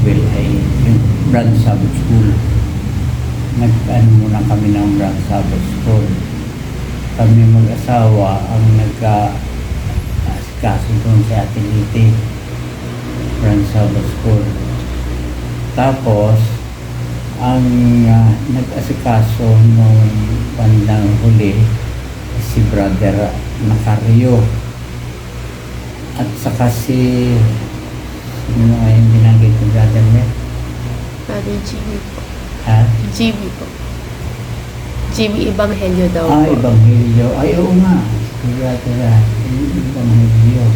Rockville ay yung Brand Sabbath School. Nag-ano muna kami ng Brand Sabbath School. Kami mag-asawa ang nagka-asikaso doon sa Atiliti, Brand Sabbath School. Tapos, ang nag-asikaso nung bandang huli si Brother Macario at saka si sino nga yung binanggit ko, Brother Mer? Brother GB po. Ha? GB po. GB Ebanghelyo daw po. Ebanghelyo. Ay, oo nga. Si Brother Ebanghelyo.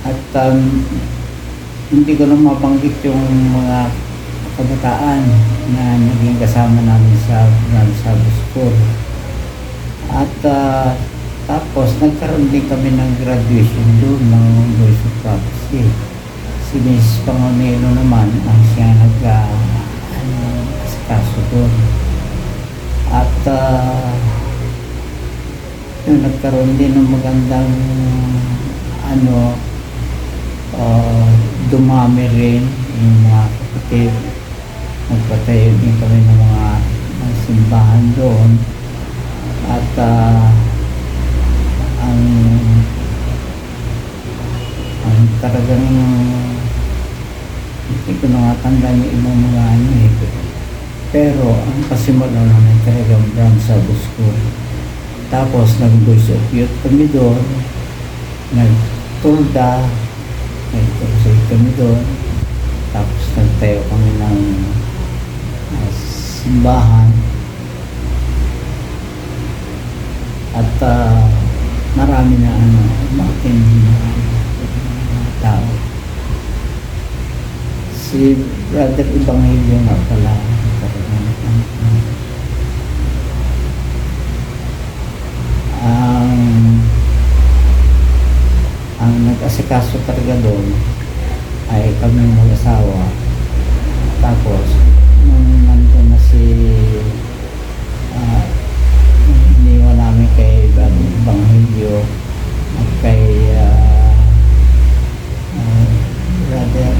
At hindi ko na mabanggit yung mga kabataan na naging kasama namin sa Sabbath School. At tapos nagkaroon din kami ng graduation doon ng Voice of Prophecy. Si Mrs. Pangonelo naman ang siya nag-asikaso doon. At nagkaroon din ng magandang dumami rin yung mga kapatid. Nagpatayo din kami ng mga simbahan doon. At ang talagang hindi ko nakatandaan yung ibang mga pero ang pasimula namin talagang Brand Sabbath School. Tapos nag-Voice of Youth kami doon, nag-Tulda, nag-Crusade kami doon, tapos nagtayo kami ng simbahan. At marami na matindi na mga tao. Si Brother Ebanghelyo nga pala ang nag-asikaso talaga doon ay kami mag-asawa. Tapos nung nandun na si iniwan namin kay Ebanghelyo at kay Brother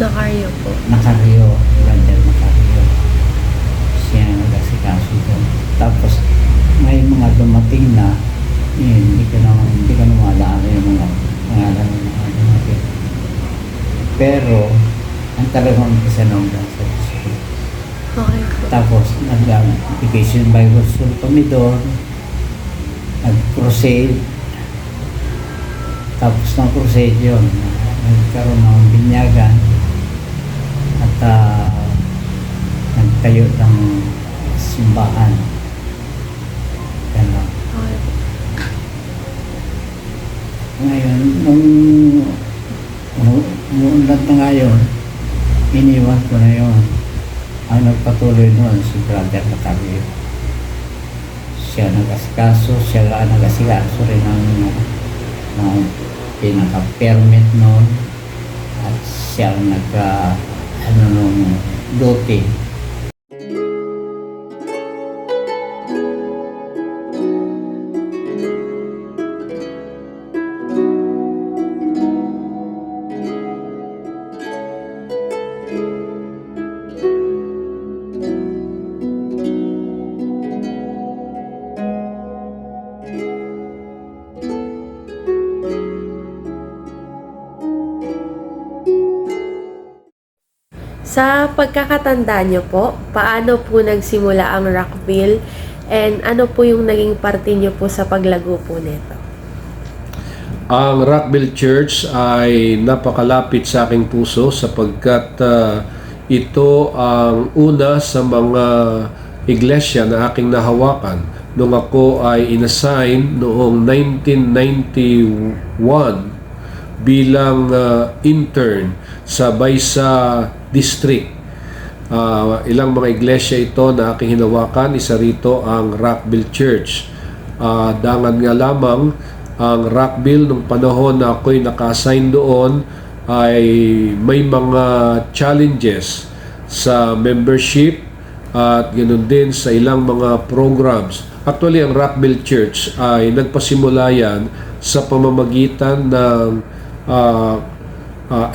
Macario po. Macario, Brother Macario. Siya nag-asikaso doon. Tapos may mga dumating na hindi ko na maalala yung mga pangalan ng mga dumating. Pero ang talagang umpisa ng Brother School. Okay po. Tapos nag-Vacation Bible School kami doon, nag-crusade. Tapos ng crusade yun, nagkaroon ng binyagan at nagtayo ng simbahan. Gano'n. Okay po. Ngayon, nung umuunlad na ngayon, iniwan ko na yun. Ang nagpatuloy noon si Brother Macario. Siya nag-asikaso, siya nag-asikaso rin ng pinaka-permit noon at siya nung duty. Sa pagkakatanda nyo po, paano po nagsimula ang Rockville and ano po yung naging parte nyo po sa paglago po nito? Ang Rockville Church ay napakalapit sa aking puso sapagkat ito ang una sa mga iglesia na aking nahawakan nung ako ay inassign noong 1991 bilang intern sa Baysa District. Ilang mga iglesia ito na aking hinawakan. Isa rito ang Rockville Church. Dangan nga lamang ang Rockville nung panahon na ako'y naka-assign doon ay may mga challenges sa membership at ganoon din sa ilang mga programs. Actually, ang Rockville Church ay nagpasimula yan sa pamamagitan ng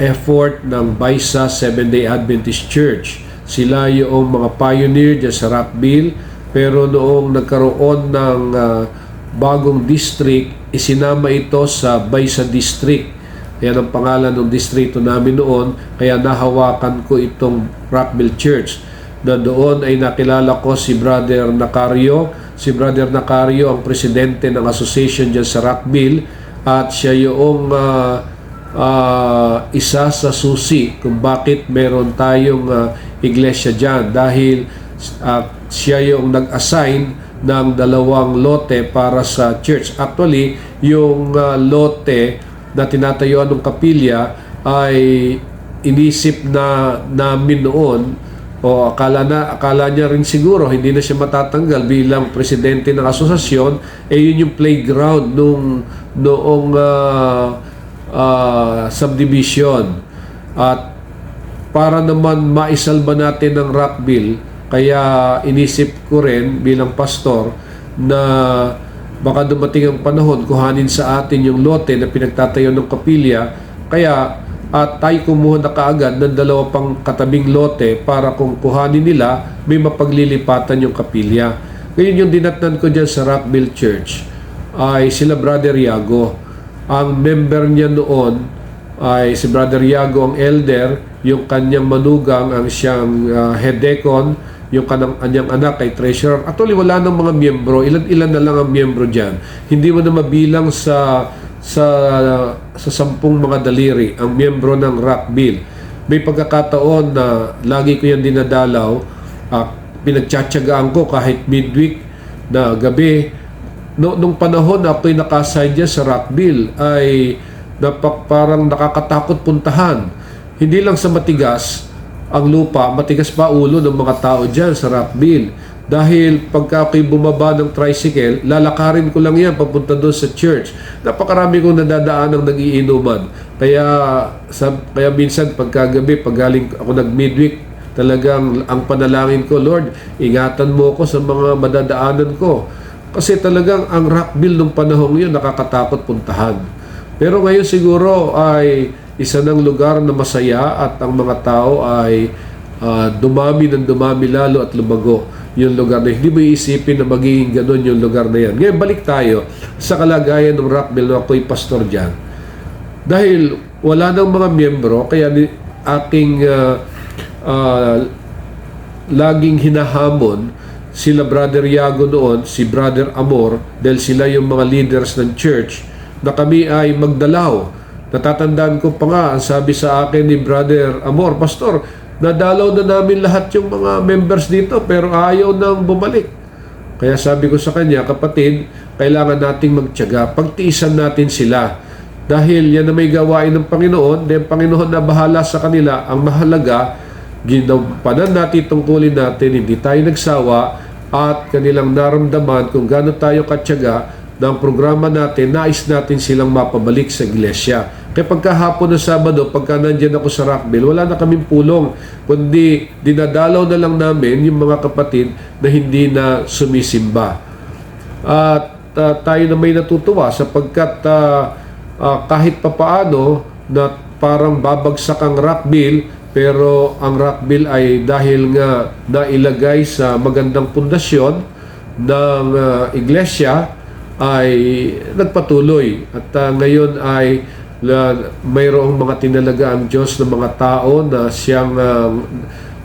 effort ng Baisa Seventh-day Adventist Church. Sila yung mga pioneer dyan sa Rockville, pero noong nagkaroon ng bagong district, isinama ito sa Baisa District. Yan ang pangalan ng distrito namin noon, kaya nahawakan ko itong Rockville Church. Na doon ay nakilala ko si Brother Nacario. Si Brother Nacario ang presidente ng association dyan sa Rockville, at siya yung isa sa susi kung bakit meron tayong iglesia dyan, dahil siya yung nag-assign ng 2 lote para sa church. Actually, yung lote na tinatayuan ng kapilya ay inisip na namin noon, o akala niya rin siguro hindi na siya matatanggal bilang presidente ng asosasyon, yun yung playground noong subdivision. At para naman maisalba natin ng Rockville, kaya inisip ko rin bilang pastor na baka dumating ang panahon kuhanin sa atin yung lote na pinagtatayo ng kapilya, kaya tayo kumuha na kaagad ng 2 pang katabing lote para kung kuhanin nila, may mapaglilipatan yung kapilya. Ngayon yung dinatnan ko dyan sa Rockville Church ay sila Brother Yago. Ang member niya noon ay si Brother Yago ang elder, yung kanyang manugang ang siyang head deacon, yung kanyang anak ay treasurer. Actually, wala nang mga miyembro. Ilan na lang ang miyembro dyan. Hindi mo na mabilang sa 10 mga daliri ang miyembro ng Rockville. May pagkakataon na lagi ko yan dinadalaw, pinagtsatsagaan ko kahit midweek na gabi. Nung panahon na ako'y nakasign dyan sa Rockville ay parang nakakatakot puntahan. Hindi lang sa matigas ang lupa, matigas pa ulo ng mga tao dyan sa Rockville. Dahil pagka ako'y bumaba ng tricycle, lalakarin ko lang yan papunta doon sa church. Napakarami kong nadadaan ng nag-iinuman. Kaya minsan pagkagabi, pag galing ako nag-midweek, talagang ang panalangin ko, Lord, ingatan mo ako sa mga madadaanan ko. Kasi talagang ang Rockville nung panahon yun, nakakatakot puntahan. Pero ngayon siguro ay isa ng lugar na masaya, at ang mga tao ay dumami lalo at lumago yung lugar na hindi mo iisipin na magiging ganun yung lugar na yan. Ngayon, balik tayo sa kalagayan ng Rockville na ako'y pastor dyan. Dahil wala nang mga miyembro, kaya aking laging hinahamon sila Brother Yago noon, si Brother Amor, dahil sila yung mga leaders ng church, na kami ay magdalaw. Natatandaan ko pa nga, ang sabi sa akin ni Brother Amor, Pastor, nadalaw na namin lahat yung mga members dito pero ayaw nang bumalik. Kaya sabi ko sa kanya, kapatid, kailangan nating magtiyaga, pagtiisan natin sila. Dahil yan na may gawain ng Panginoon, then Panginoon na bahala sa kanila. Ang mahalaga, ginampanan natin, tungkulin natin, hindi tayo nagsawa, at kanilang naramdaman kung gaano tayo katyaga ng programa natin, nais natin silang mapabalik sa iglesia. Kaya pagkahapon ng Sabado, pagka nandyan ako sa Rockville, wala na kaming pulong, kundi dinadalaw na lang namin yung mga kapatid na hindi na sumisimba. At tayo na may natutuwa sapagkat kahit papaano na parang babagsak ang Rockville, pero ang Rockville ay dahil nga nailagay sa magandang pundasyon ng iglesia, ay nagpatuloy. At ngayon ay mayroong mga tinalaga ang Diyos ng mga tao na siyang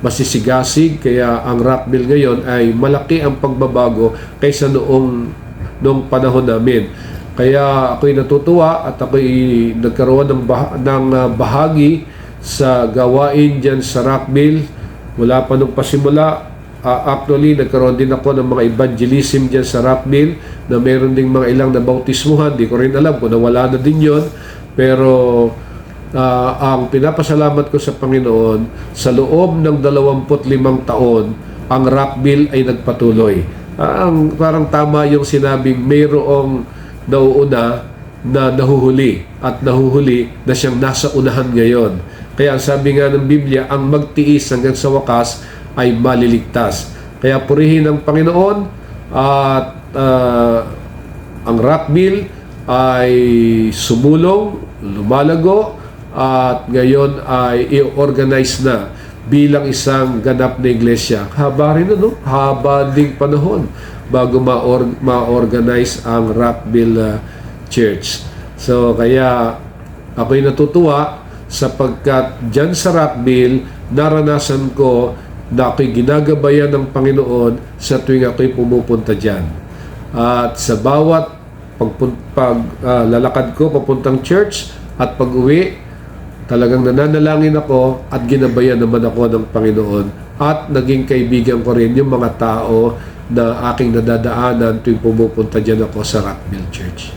masisigasig. Kaya ang Rockville ngayon ay malaki ang pagbabago kaysa noong panahon namin. Kaya ako'y natutuwa at ako'y nagkaroon ng bahagi sa gawain dyan sa Rockville. Wala pa nung pasimula. Actually, nagkaroon din ako ng mga evangelism dyan sa Rockville, na meron ding mga ilang na bautismuhan. Di ko rin alam kung nawala na din yon. Pero ang pinapasalamat ko sa Panginoon, sa loob ng 25 taon, ang Rockville ay nagpatuloy. Parang tama yung sinabing mayroong nauuna na nahuhuli, at nahuhuli na siyang nasa unahan ngayon. Kaya sabi nga ng Biblia, ang magtiis hanggang sa wakas ay maliligtas. Kaya purihin ang Panginoon, at ang Rockville ay sumulong, lumalago, at ngayon ay i-organize na bilang isang ganap na iglesia. Haba rin haba ding panahon bago ma-organize ang Rockville Church. So kaya ako'y natutuwa sapagkat dyan sa Rockville, naranasan ko na ako'y ginagabayan ng Panginoon sa tuwing ako'y pumupunta dyan. At sa bawat lalakad ko papuntang church at pag-uwi, talagang nananalangin ako at ginabayan naman ako ng Panginoon. At naging kaibigan ko rin yung mga tao na aking nadadaanan tuwing pumupunta dyan ako sa Rockville Church.